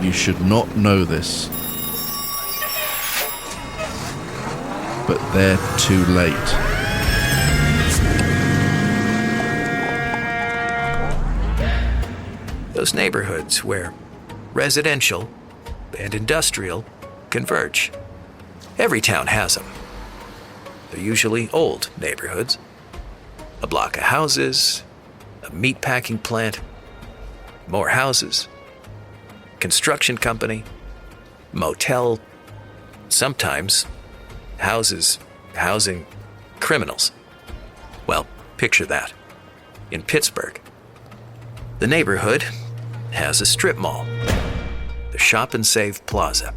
You should not know this. But they're too late. Those neighborhoods where residential and industrial converge. Every town has them. They're usually old neighborhoods. A block of houses, a meatpacking plant, more houses, construction company, motel, sometimes houses housing criminals. Well, picture that. In Pittsburgh, the neighborhood has a strip mall, the Shop and Save Plaza,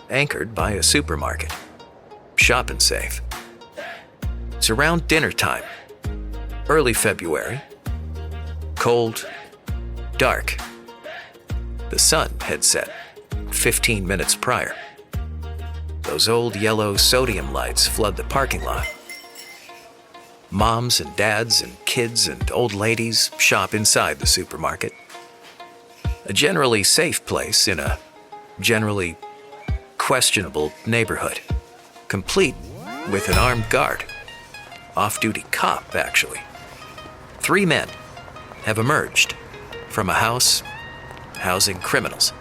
anchored by a supermarket. Shop and Save. It's around dinner time, early February, cold, dark. The sun had set 15 minutes prior. Those old yellow sodium lights flood the parking lot. Moms and dads and kids and old ladies shop inside the supermarket. A generally safe place in a generally questionable neighborhood, complete with an armed guard. Off-duty cop, actually. 3 men have emerged from a house housing criminals.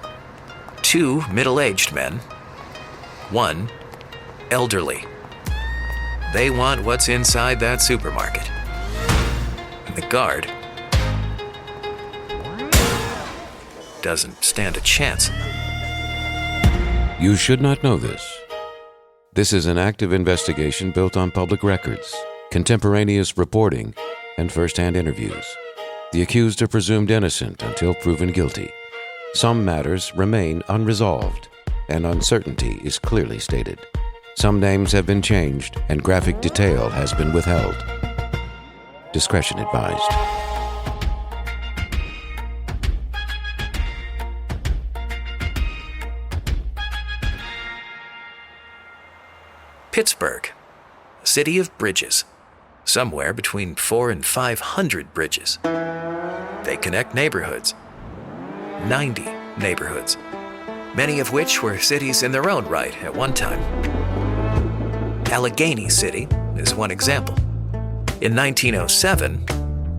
2 middle-aged men, 1 elderly. They want what's inside that supermarket. And the guard doesn't stand a chance. You should not know this. This is an active investigation built on public records, contemporaneous reporting, and first-hand interviews. The accused are presumed innocent until proven guilty. Some matters remain unresolved, and uncertainty is clearly stated. Some names have been changed, and graphic detail has been withheld. Discretion advised. Pittsburgh, a city of bridges, somewhere between 400 and 500 bridges. They connect neighborhoods, 90 neighborhoods, many of which were cities in their own right at one time. Allegheny City is one example. In 1907,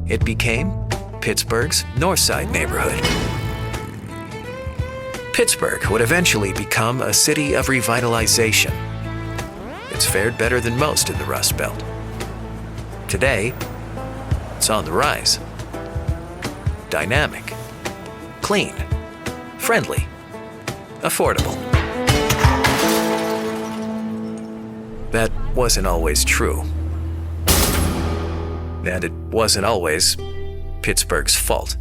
it became Pittsburgh's North Side neighborhood. Pittsburgh would eventually become a city of revitalization. It's fared better than most in the Rust Belt. Today, it's on the rise. Dynamic, clean, friendly, affordable. That wasn't always true. And it wasn't always Pittsburgh's fault.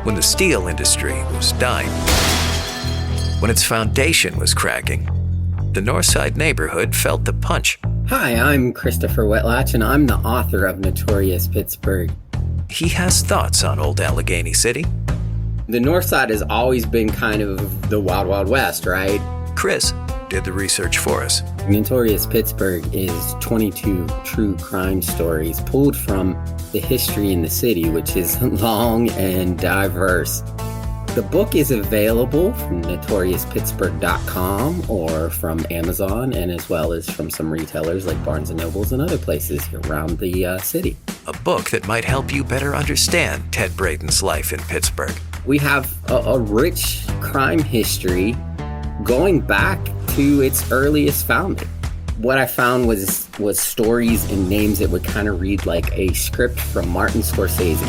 When the steel industry was dying, when its foundation was cracking, the Northside neighborhood felt the punch. Hi, I'm Christopher Wetlatch, and I'm the author of Notorious Pittsburgh. He has thoughts on old Allegheny City. The North Side has always been kind of the Wild Wild West, right? Chris did the research for us. Notorious Pittsburgh is 22 true crime stories pulled from the history in the city, which is long and diverse. The book is available from notoriouspittsburgh.com or from Amazon, and as well as from some retailers like Barnes & Nobles and other places around the city. A book that might help you better understand Ted Braden's life in Pittsburgh. We have a rich crime history going back to its earliest founding. What I found was stories and names that would kind of read like a script from Martin Scorsese.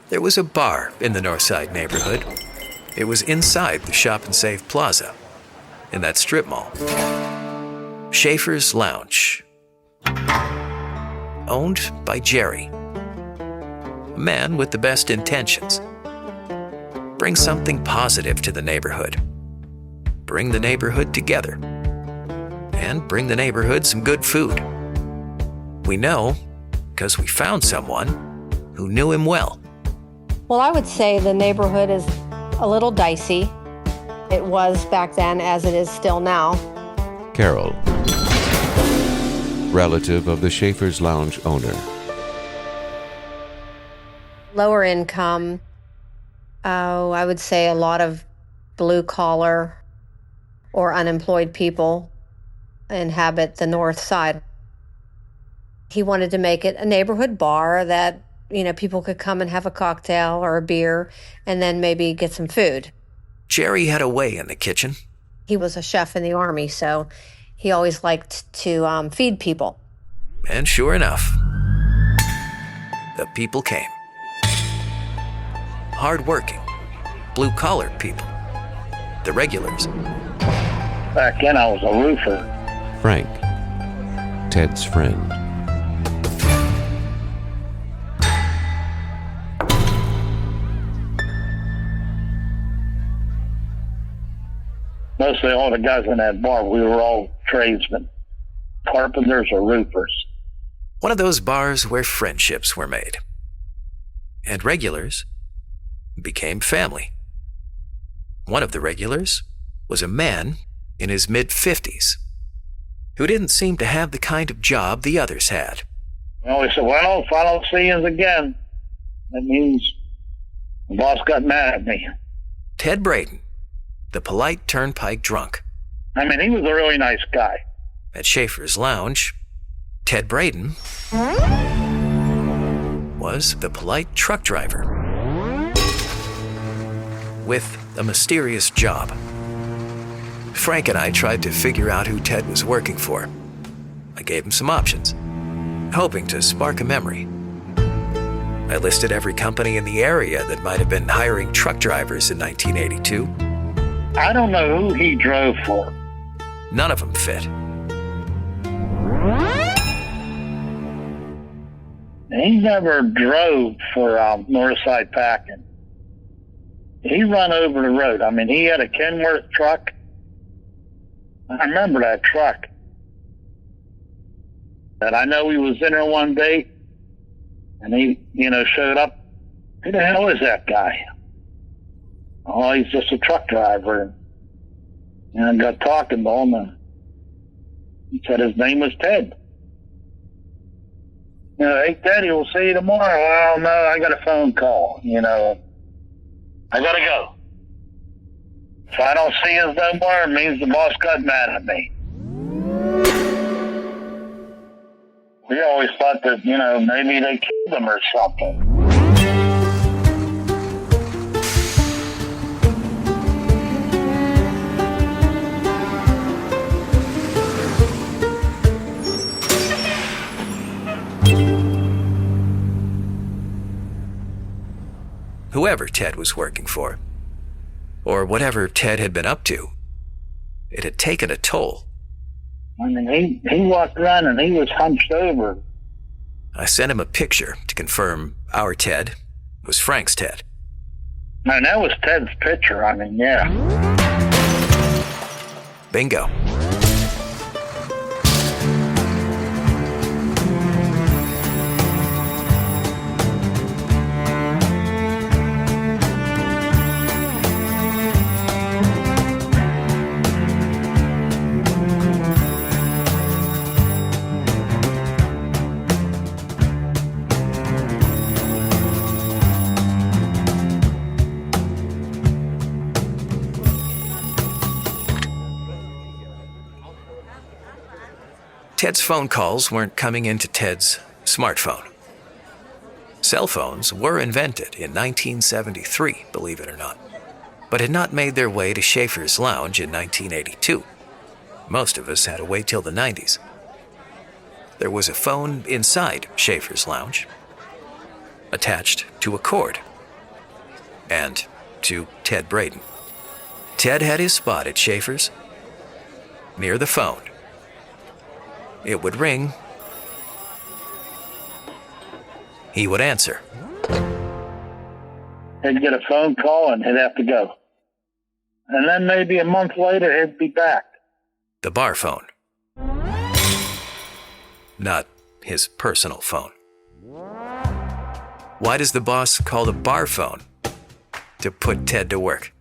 There was a bar in the Northside neighborhood. It was inside the Shop and Save Plaza, in that strip mall. Schaefer's Lounge. owned by Jerry, a man with the best intentions. Bring something positive to the neighborhood. Bring the neighborhood together. And bring the neighborhood some good food. We know because we found someone who knew him well. Well, I would say the neighborhood is a little dicey. It was back then as it is still now. Carol, relative of the Schaefer's Lounge owner. Lower income, I would say a lot of blue collar or unemployed people inhabit the north side. He wanted to make it a neighborhood bar that, people could come and have a cocktail or a beer and then maybe get some food. Jerry had a way in the kitchen. He was a chef in the Army, so he always liked to feed people. And sure enough, the people came. Hard-working, blue-collar people. The regulars. Back then I was a roofer. Frank, Ted's friend. Mostly all the guys in that bar, we were all tradesmen. Carpenters or roofers. One of those bars where friendships were made. And regulars became family. One of the regulars was a man in his mid-50s who didn't seem to have the kind of job the others had. Well, we said, well, if I don't see you again, that means the boss got mad at me. Ted Braden, the Polite Turnpike Drunk. I mean, he was a really nice guy. At Schaefer's Lounge, Ted Braden was the polite truck driver with a mysterious job. Frank and I tried to figure out who Ted was working for. I gave him some options, hoping to spark a memory. I listed every company in the area that might have been hiring truck drivers in 1982. I don't know who he drove for. None of them fit. He never drove for Northside Packing. He run over the road. I mean, he had a Kenworth truck. I remember that truck. And I know he was in there one day, and he, showed up. Who the hell is that guy? Oh, he's just a truck driver. And I got talking to him, and he said his name was Ted. Hey, Teddy, we'll see you tomorrow. Well, no, I got a phone call, I gotta go. If I don't see you no more, it means the boss got mad at me. We always thought that, maybe they killed him or something. Whoever Ted was working for, or whatever Ted had been up to, it had taken a toll. I mean, he walked around and he was hunched over. I sent him a picture to confirm our Ted was Frank's Ted. Man, that was Ted's picture. I mean, yeah. Bingo. Ted's phone calls weren't coming into Ted's smartphone. Cell phones were invented in 1973, believe it or not, but had not made their way to Schaefer's Lounge in 1982. Most of us had to wait till the 90s. There was a phone inside Schaefer's Lounge, attached to a cord, and to Ted Braden. Ted had his spot at Schaefer's, near the phone. It would ring he would answer. He'd get a phone call and he'd have to go. And then maybe a month later, he'd be back. The bar phone. Not his personal phone. Why does the boss call the bar phone? To put Ted to work.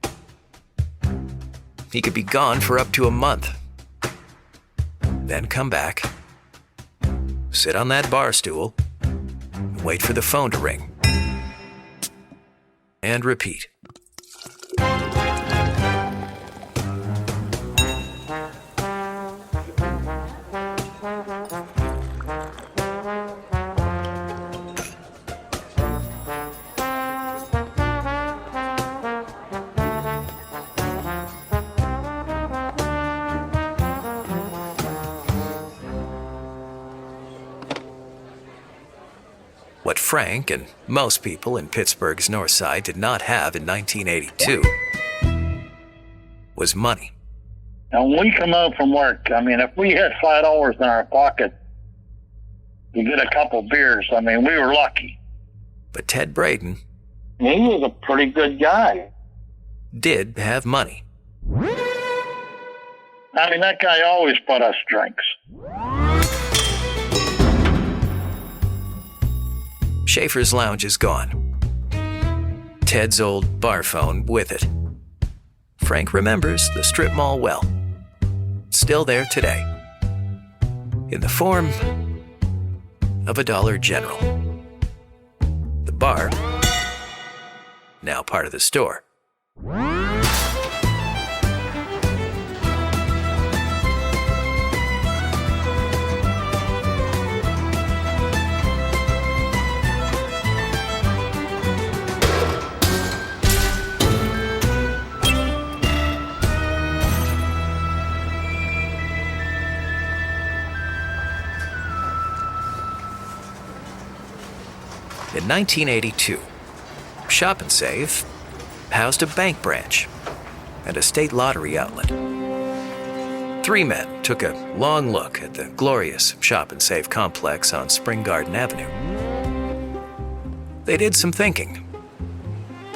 He could be gone for up to a month. Then come back, sit on that bar stool, and wait for the phone to ring. And repeat. What Frank and most people in Pittsburgh's North Side did not have in 1982 was money. And when we come home from work, I mean, if we had $5 in our pocket to get a couple beers, I mean, we were lucky. But Ted Braden He was a pretty good guy. did have money. I mean, that guy always bought us drinks. Schaefer's Lounge is gone. Ted's old bar phone with it. Frank remembers the strip mall well. Still there today. In the form of a Dollar General. The bar, now part of the store. In 1982, Shop and Save housed a bank branch and a state lottery outlet. 3 men took a long look at the glorious Shop and Save complex on Spring Garden Avenue. They did some thinking.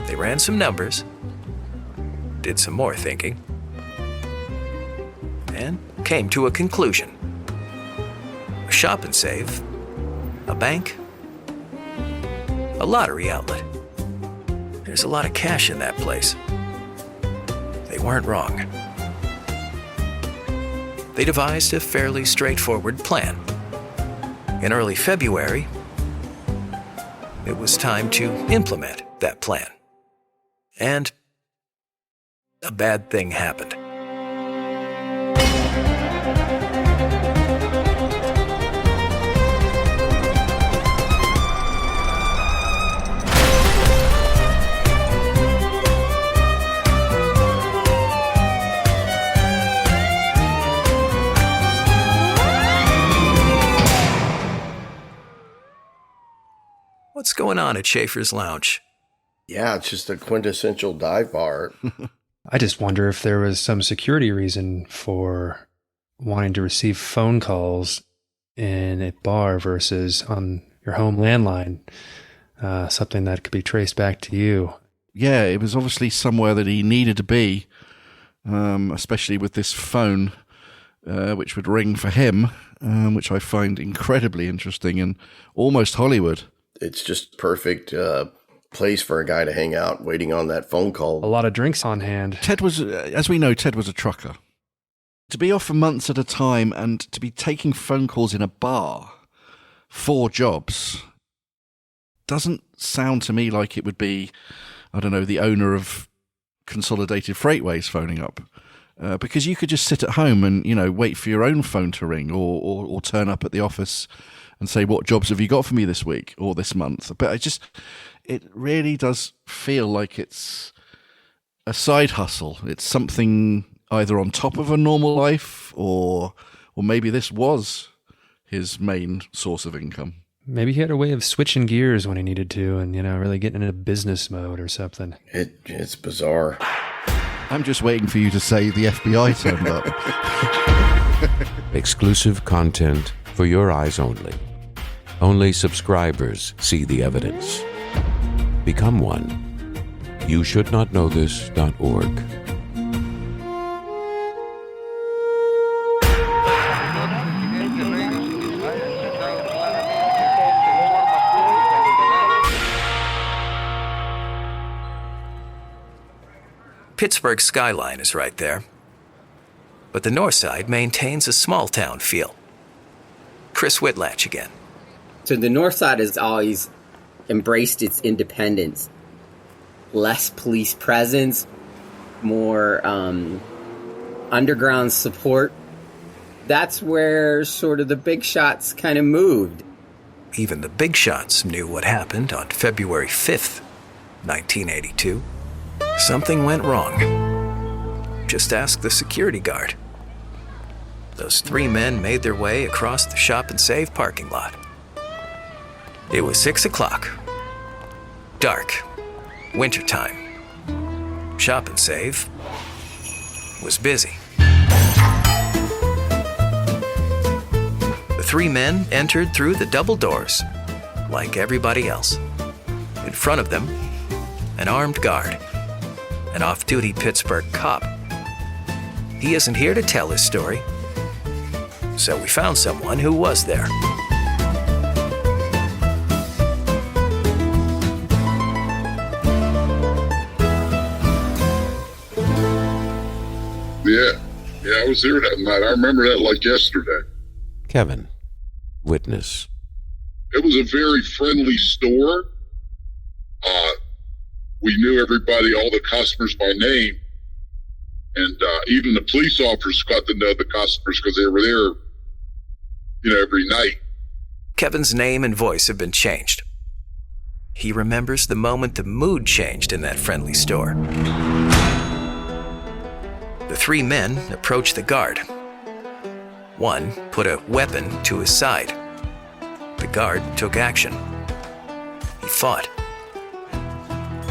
They ran some numbers, did some more thinking, and came to a conclusion. A Shop and Save, a bank, a lottery outlet. There's a lot of cash in that place. They weren't wrong. They devised a fairly straightforward plan. In early February, it was time to implement that plan. And a bad thing happened. What's going on at Schaefer's Lounge? Yeah, it's just a quintessential dive bar. I just wonder if there was some security reason for wanting to receive phone calls in a bar versus on your home landline, something that could be traced back to you. Yeah, it was obviously somewhere that he needed to be, especially with this phone, which would ring for him, which I find incredibly interesting and almost Hollywood. It's just perfect place for a guy to hang out waiting on that phone call. A lot of drinks on hand. Ted was, as we know, Ted was a trucker. To be off for months at a time and to be taking phone calls in a bar, 4 jobs, doesn't sound to me like it would be, I don't know, the owner of Consolidated Freightways phoning up. Because you could just sit at home and, you know, wait for your own phone to ring or turn up at the office and say, what jobs have you got for me this week or this month? But it really does feel like it's a side hustle. It's something either on top of a normal life or maybe this was his main source of income. Maybe he had a way of switching gears when he needed to and, you know, really getting into business mode or something. It's bizarre. I'm just waiting for you to say the FBI turned up. Exclusive content for your eyes only. Only subscribers see the evidence. Become one. YouShouldNotKnowThis.org. Pittsburgh's skyline is right there, but the north side maintains a small-town feel. Chris Whitlatch again. So the north side has always embraced its independence. Less police presence, more underground support. That's where sort of the big shots kind of moved. Even the big shots knew what happened on February 5th, 1982. Something went wrong. Just ask the security guard. Those three men made their way across the Shop and Save parking lot. It was 6 o'clock. Dark. Wintertime. Shop and Save was busy. The three men entered through the double doors, like everybody else. In front of them, an armed guard, an off-duty Pittsburgh cop. He isn't here to tell his story, so we found someone who was there. Yeah, I was there that night. I remember that like yesterday. Kevin, witness. It was a very friendly store. We knew everybody, all the customers by name. And even the police officers got to know the customers because they were there, every night. Kevin's name and voice have been changed. He remembers the moment the mood changed in that friendly store. The three men approached the guard. One put a weapon to his side. The guard took action. He fought.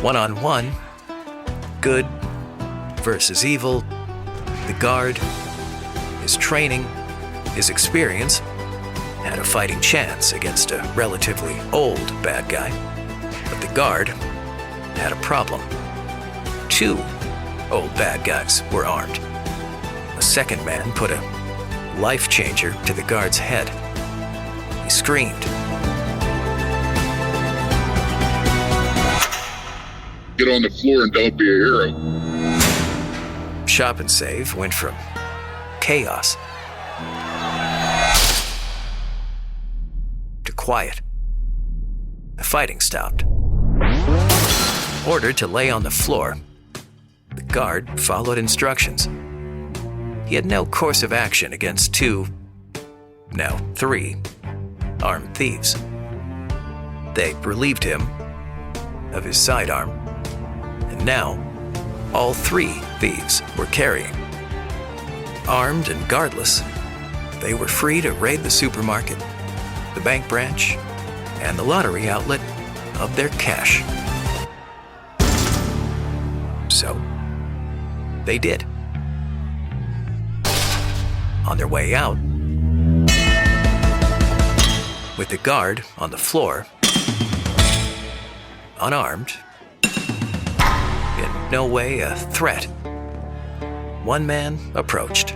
One-on-one, good versus evil. The guard, his training, his experience, had a fighting chance against a relatively old bad guy. But the guard had a problem. Two old bad guys were armed. A second man put a life changer to the guard's head. He screamed. Get on the floor and don't be a hero. Shop and Save went from chaos to quiet. The fighting stopped. Ordered to lay on the floor, the guard followed instructions. He had no course of action against three armed thieves. They relieved him of his sidearm, and now all three thieves were carrying. Armed and guardless, they were free to raid the supermarket, the bank branch, and the lottery outlet of their cash. So, they did. On their way out, with the guard on the floor, unarmed, in no way a threat, one man approached,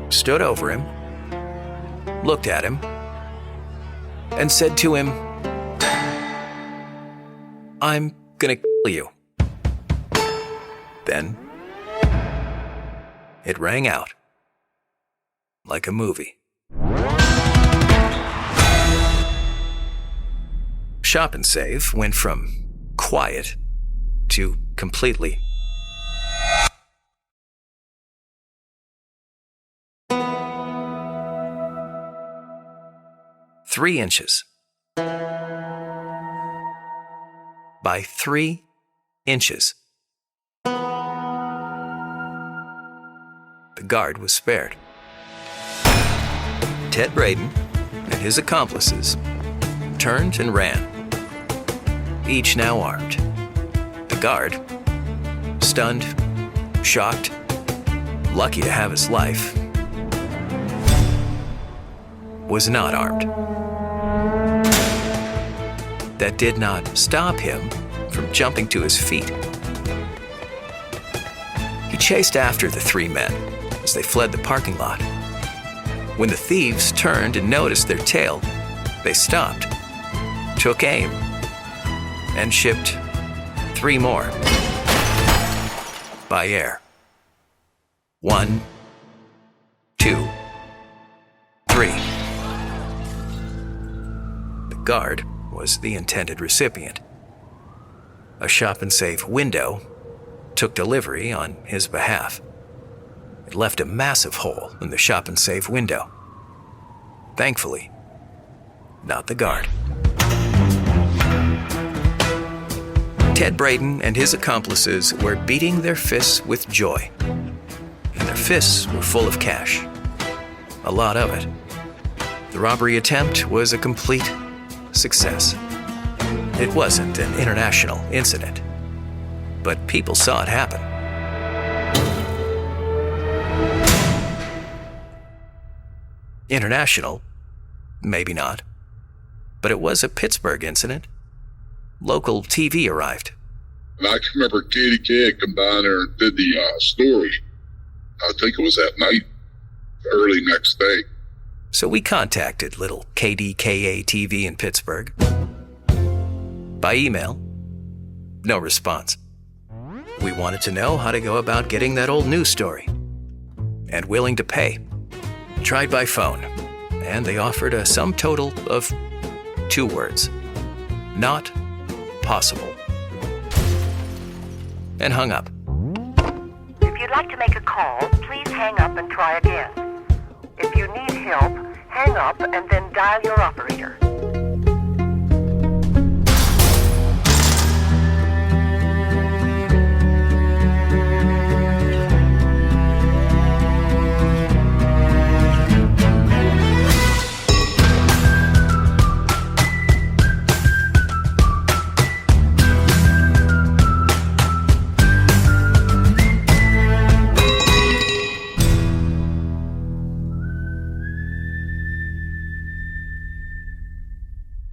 stood over him, looked at him, and said to him, "I'm gonna kill you." Then, it rang out like a movie. Shop and Save went from quiet to completely. Three inches by 3 inches. The guard was spared. Ted Braden and his accomplices turned and ran, each now armed. The guard, stunned, shocked, lucky to have his life, was not armed. that did not stop him from jumping to his feet. He chased after the three men as they fled the parking lot. When the thieves turned and noticed their tail, they stopped, took aim, and shipped 3 more by air. 1, 2, 3. The guard was the intended recipient. A shop and save window took delivery on his behalf. It left a massive hole in the shop and save window. Thankfully, not the guard. Ted Braden and his accomplices were beating their fists with joy. And their fists were full of cash. A lot of it. The robbery attempt was a complete success. It wasn't an international incident, but people saw it happen. International? Maybe not. But it was a Pittsburgh incident. Local TV arrived. And I can remember Katie K had come down there and did the story. I think it was that night, early next day. So we contacted little KDKA TV in Pittsburgh. By email, no response. We wanted to know how to go about getting that old news story. And willing to pay. Tried by phone, and they offered a sum total of 2 words. Not possible. And hung up. If you'd like to make a call, please hang up and try again. If you need help, hang up and then dial your operator.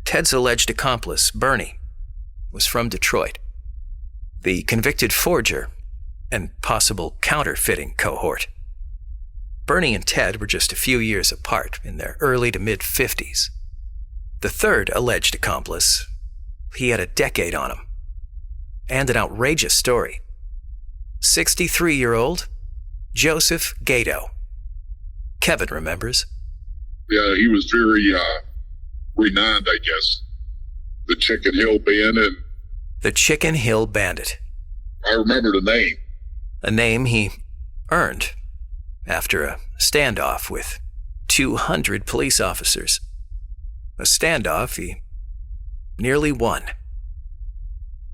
Ted's alleged accomplice, Bernie, was from Detroit. The convicted forger and possible counterfeiting cohort. Bernie and Ted were just a few years apart, in their early to mid-50s. The third alleged accomplice, he had a decade on him. And an outrageous story. 63-year-old Joseph Gato. Kevin remembers. Yeah, he was very renowned, I guess. The Chicken Hill Bandit. The Chicken Hill Bandit. I remember the name. A name he earned after a standoff with 200 police officers. A standoff he nearly won.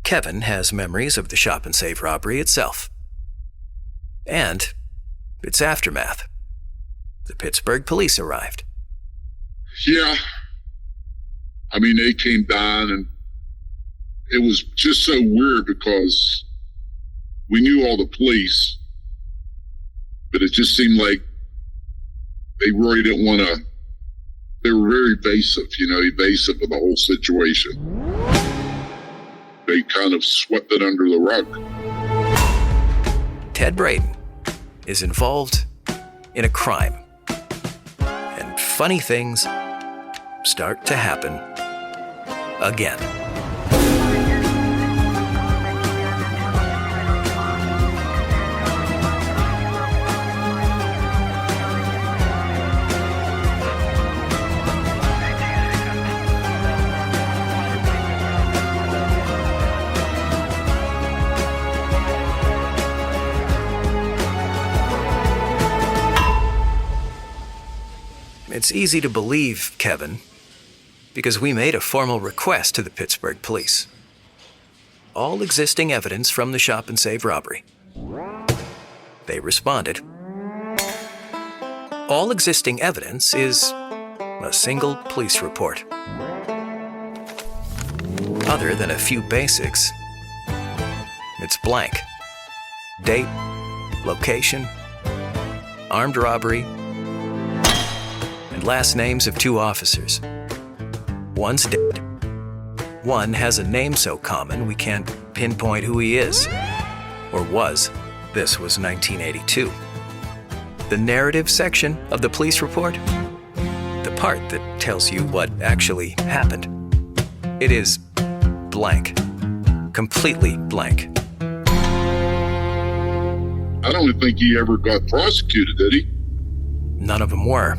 Kevin has memories of the shop and save robbery itself. And its aftermath. The Pittsburgh police arrived. Yeah. I mean, they came down and it was just so weird because we knew all the police, but it just seemed like they really didn't want to, they were very evasive of the whole situation. They kind of swept it under the rug. Ted Braden is involved in a crime. And funny things start to happen again. It's easy to believe, Kevin, because we made a formal request to the Pittsburgh police. All existing evidence from the shop and save robbery. They responded. All existing evidence is a single police report. Other than a few basics, it's blank. Date, location, armed robbery, and last names of 2 officers. One's dead. One has a name so common we can't pinpoint who he is. Or was. This was 1982. The narrative section of the police report? The part that tells you what actually happened. It is blank. Completely blank. I don't think he ever got prosecuted, did he? None of them were.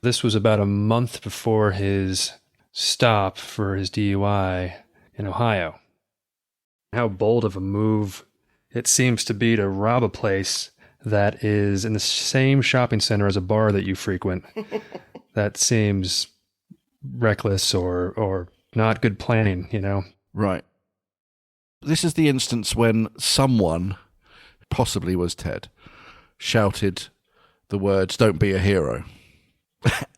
This was about a month before his stop for his DUI in Ohio. How bold of a move it seems to be to rob a place that is in the same shopping center as a bar that you frequent. That seems reckless or not good planning, you know? Right. This is the instance when someone, possibly was Ted, shouted the words, "Don't be a hero."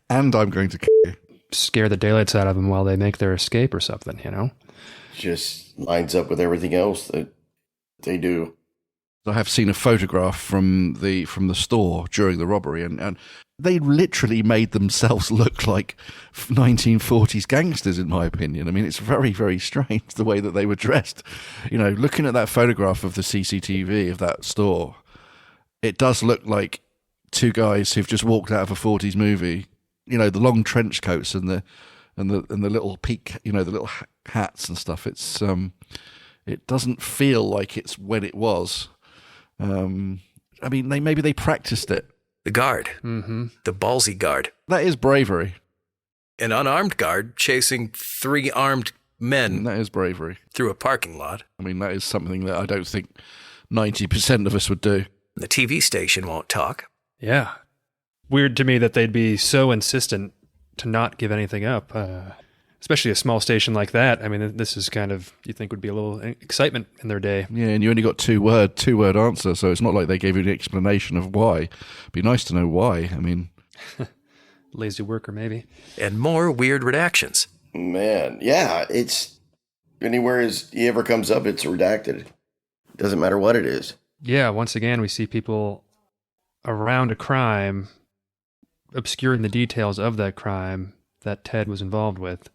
And I'm going to kill you. Scare the daylights out of them while they make their escape or something, you know? Just lines up with everything else that they do. I have seen a photograph from the store during the robbery, and they literally made themselves look like 1940s gangsters, in my opinion. I mean, it's very, very strange the way that they were dressed. You know, looking at that photograph of the CCTV of that store, it does look like two guys who've just walked out of a 40s movie. You know, the long trench coats and the little peak, you know, the little hats and stuff. It's it doesn't feel like it's when it was. I mean, maybe they practiced it. The guard. Mm-hmm. The ballsy guard. That is bravery. An unarmed guard chasing 3 armed men. That is bravery. Through a parking lot. I mean, that is something that I don't think 90% of us would do. The TV station won't talk. Yeah. Weird to me that they'd be so insistent to not give anything up, especially a small station like that. I mean, this is kind of, you think would be a little excitement in their day. Yeah, and you only got two word answer, so it's not like they gave you an explanation of why. It'd be nice to know why. I mean, lazy worker maybe. And more weird redactions. Man, yeah, it's anywhere he ever comes up, it's redacted. Doesn't matter what it is. Yeah, once again, we see people around a crime obscuring the details of that crime that Ted was involved with.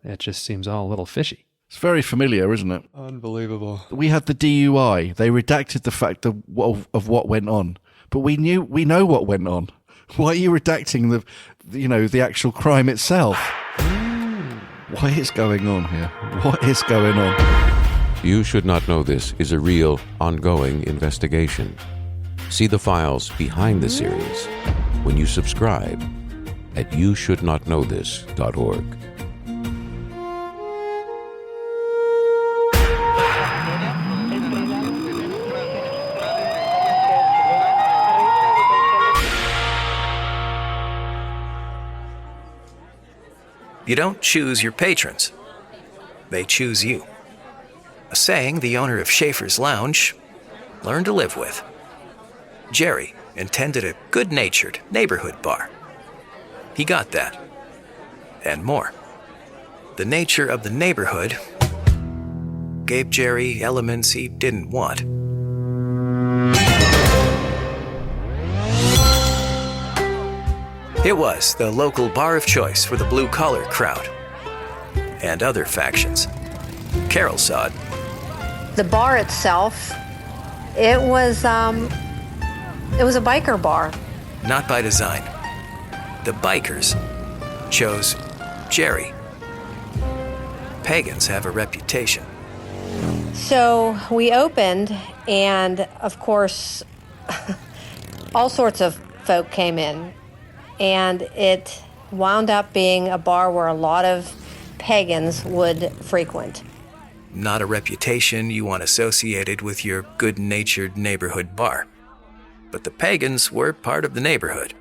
It just seems all a little fishy. It's very familiar, isn't it? Unbelievable. We had the DUI. They redacted the fact of what went on, but we know what went on. Why are you redacting the actual crime itself? What is going on here? What is going on? You Should Not Know This is a real, ongoing investigation. See the files behind the series when you subscribe at youshouldnotknowthis.org. You don't choose your patrons. They choose you. A saying the owner of Schaefer's Lounge learned to live with. Jerry intended a good-natured neighborhood bar. He got that. And more. The nature of the neighborhood gave Jerry elements he didn't want. It was the local bar of choice for the blue-collar crowd and other factions. Carol saw it. The bar itself, it was a biker bar. Not by design. The bikers chose Jerry. Pagans have a reputation. So we opened, and of course, all sorts of folk came in. And it wound up being a bar where a lot of pagans would frequent. Not a reputation you want associated with your good-natured neighborhood bar. But the pagans were part of the neighborhood.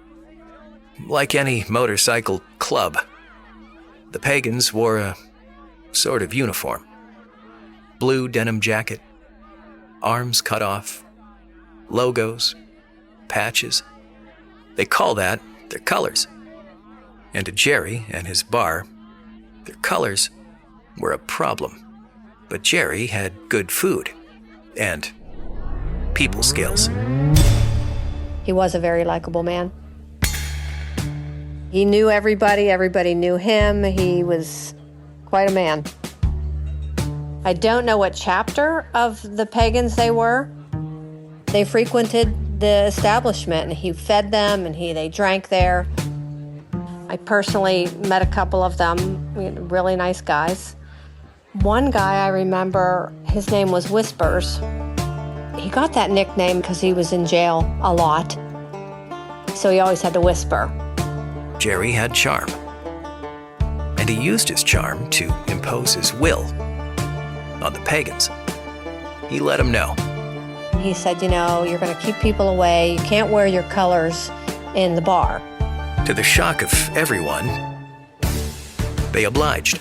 Like any motorcycle club, the Pagans wore a sort of uniform. Blue denim jacket, arms cut off, logos, patches. They call that their colors. And to Jerry and his bar, their colors were a problem. But Jerry had good food and people skills. He was a very likable man. He knew everybody, everybody knew him. He was quite a man. I don't know what chapter of the Pagans they were. They frequented the establishment, and he fed them, and they drank there. I personally met a couple of them, really nice guys. One guy I remember, his name was Whispers. He got that nickname because he was in jail a lot, so he always had to whisper. Jerry had charm, and he used his charm to impose his will on the Pagans. He let them know. He said, you're going to keep people away. You can't wear your colors in the bar. To the shock of everyone, they obliged.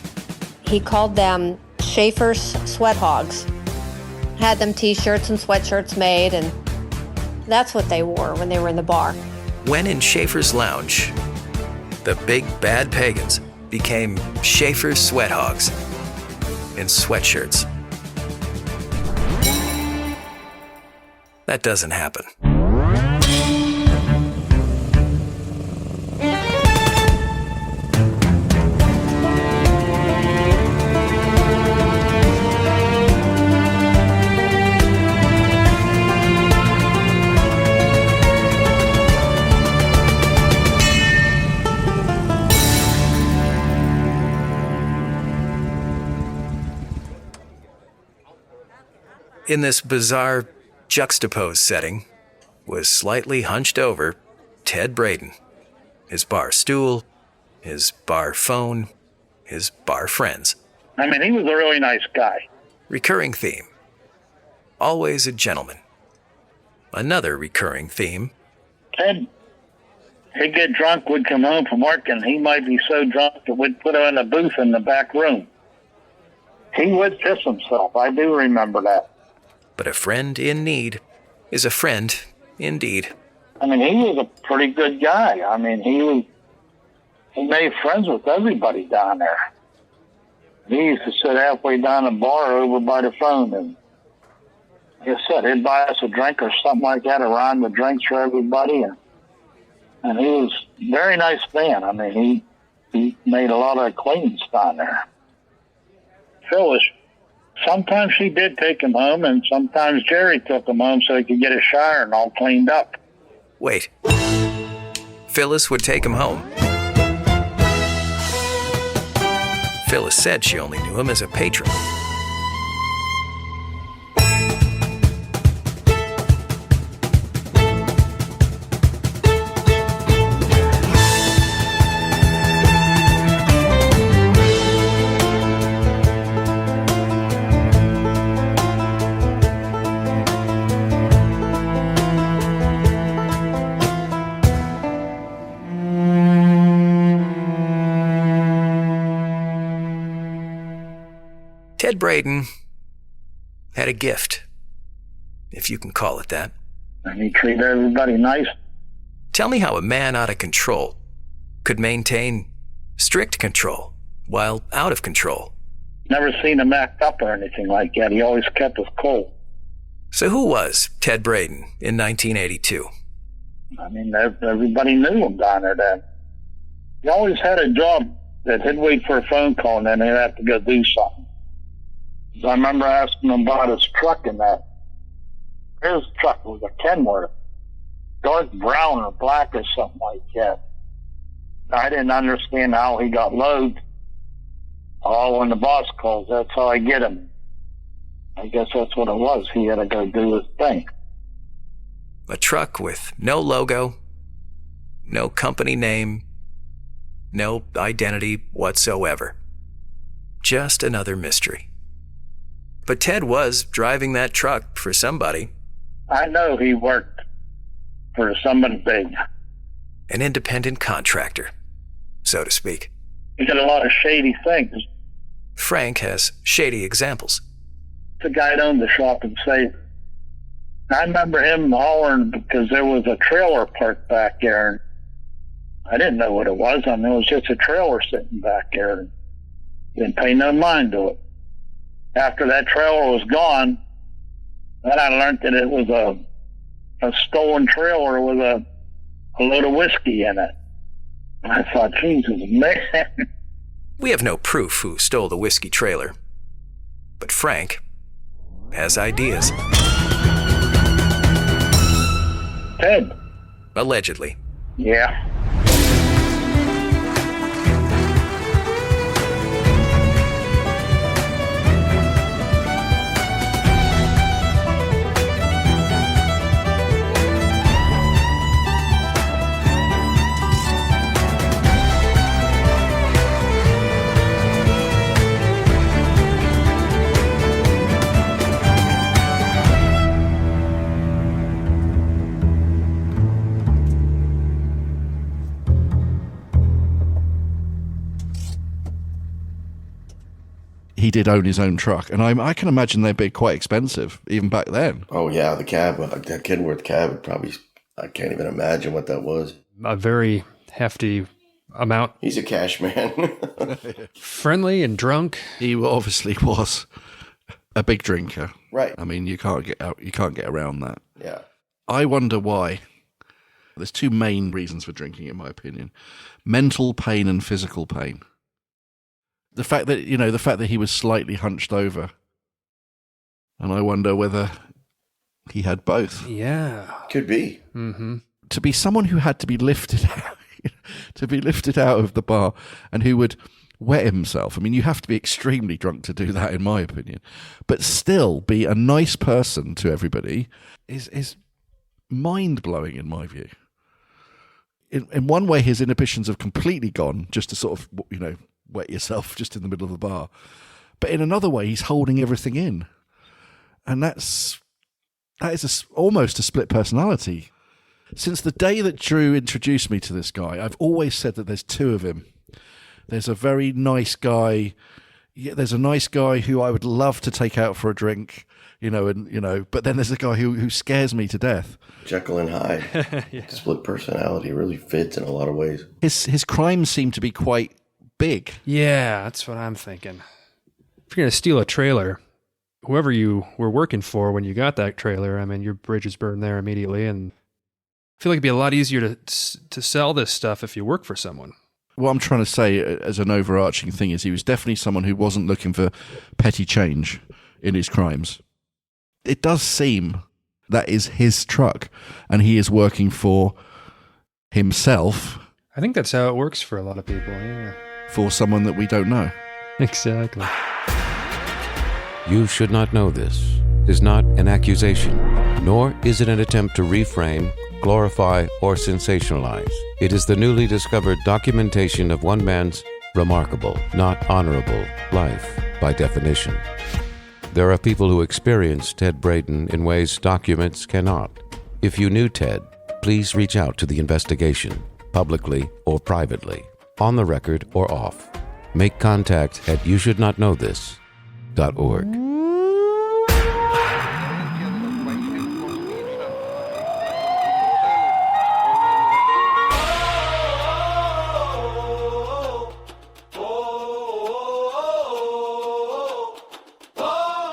He called them Schaefer's Sweat Hogs. Had them t-shirts and sweatshirts made, and that's what they wore when they were in the bar. When in Schaefer's lounge, the big bad Pagans became Schaefer's Sweat Hogs in sweatshirts. That doesn't happen. In this bizarre, juxtaposed setting was slightly hunched over Ted Braden, his bar stool, his bar phone, his bar friends. I mean, he was a really nice guy. Recurring theme. Always a gentleman. Another recurring theme. Ted, he'd get drunk, would come home from work, and he might be so drunk that we'd put him in a booth in the back room. He would piss himself. I do remember that. But a friend in need is a friend indeed. I mean, he was a pretty good guy. I mean, he made friends with everybody down there. He used to sit halfway down the bar over by the phone, and like I said, he'd buy us a drink or something like that, around the drinks for everybody, and he was a very nice man. I mean, he made a lot of acquaintance down there. Phyllis, sometimes she did take him home, and sometimes Jerry took him home so he could get a shower and all cleaned up. Wait. Phyllis would take him home? Phyllis said she only knew him as a patron. Ted Braden had a gift, if you can call it that. And he treated everybody nice. Tell me how a man out of control could maintain strict control while out of control. Never seen him act up or anything like that. He always kept us cool. So who was Ted Braden in 1982? I mean, everybody knew him down there then. He always had a job that he'd wait for a phone call and then he'd have to go do something. I remember asking him about his truck, and that his truck was a Kenworth, dark brown or black or something like that. I didn't understand how he got loads. Oh, when the boss calls, that's how I get him. I guess that's what it was. He had to go do his thing. A truck with no logo, no company name, no identity whatsoever. Just another mystery. But Ted was driving that truck for somebody. I know he worked for somebody big. an independent contractor, so to speak. He did a lot of shady things. Frank has shady examples. The guy that owned the shop in Safe. I remember him hollering because there was a trailer parked back there. And I didn't know what it was. I mean, it was just a trailer sitting back there. And didn't pay no mind to it. After that trailer was gone, then I learned that it was a stolen trailer with a load of whiskey in it. I thought, Jesus, man. We have no proof who stole the whiskey trailer, but Frank has ideas. Ted. Allegedly. Yeah. He did own his own truck, and I can imagine they'd be quite expensive even back then. Oh yeah, the cab, that Kenworth cab would probably, I can't even imagine what that was. A very hefty amount. He's a cash man. Friendly and drunk. He obviously was a big drinker. Right. I mean, you can't get around that. Yeah. I wonder why. There's two main reasons for drinking, in my opinion: mental pain and physical pain. The fact that he was slightly hunched over, and I wonder whether he had both. Yeah, could be. Mm-hmm. To be someone who had to be lifted out of the bar, and who would wet himself. I mean, you have to be extremely drunk to do that, in my opinion. But still, be a nice person to everybody is mind blowing, in my view. In one way, his inhibitions have completely gone, just to sort of, wet yourself just in the middle of the bar. But in another way, he's holding everything in. And that is almost a split personality. Since the day that Drew introduced me to this guy, I've always said that there's two of him. There's a very nice guy. Yeah, there's a nice guy who I would love to take out for a drink, but then there's a guy who scares me to death. Jekyll and Hyde. Yeah. Split personality really fits in a lot of ways. His crimes seem to be quite big. Yeah, that's what I'm thinking. If you're going to steal a trailer, whoever you were working for when you got that trailer, I mean, your bridge is burned there immediately, and I feel like it'd be a lot easier to sell this stuff if you work for someone. What I'm trying to say as an overarching thing is he was definitely someone who wasn't looking for petty change in his crimes. It does seem that is his truck, and he is working for himself. I think that's how it works for a lot of people, yeah. For someone that we don't know. Exactly. You should not know this is not an accusation, nor is it an attempt to reframe, glorify, or sensationalize. It is the newly discovered documentation of one man's remarkable, not honorable, life by definition. There are people who experience Ted Braden in ways documents cannot. If you knew Ted, please reach out to the investigation, publicly or privately, on the record or off. Make contact at youshouldnotknowthis.org.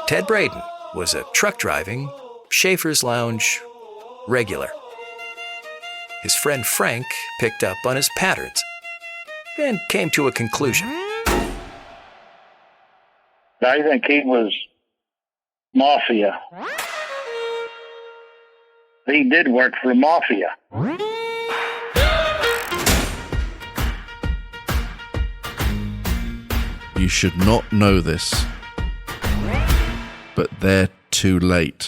Ted Braden was a truck-driving, Schaefer's Lounge regular. His friend Frank picked up on his patterns and came to a conclusion. I think he was mafia. He did work for mafia. You should not know this, but they're too late.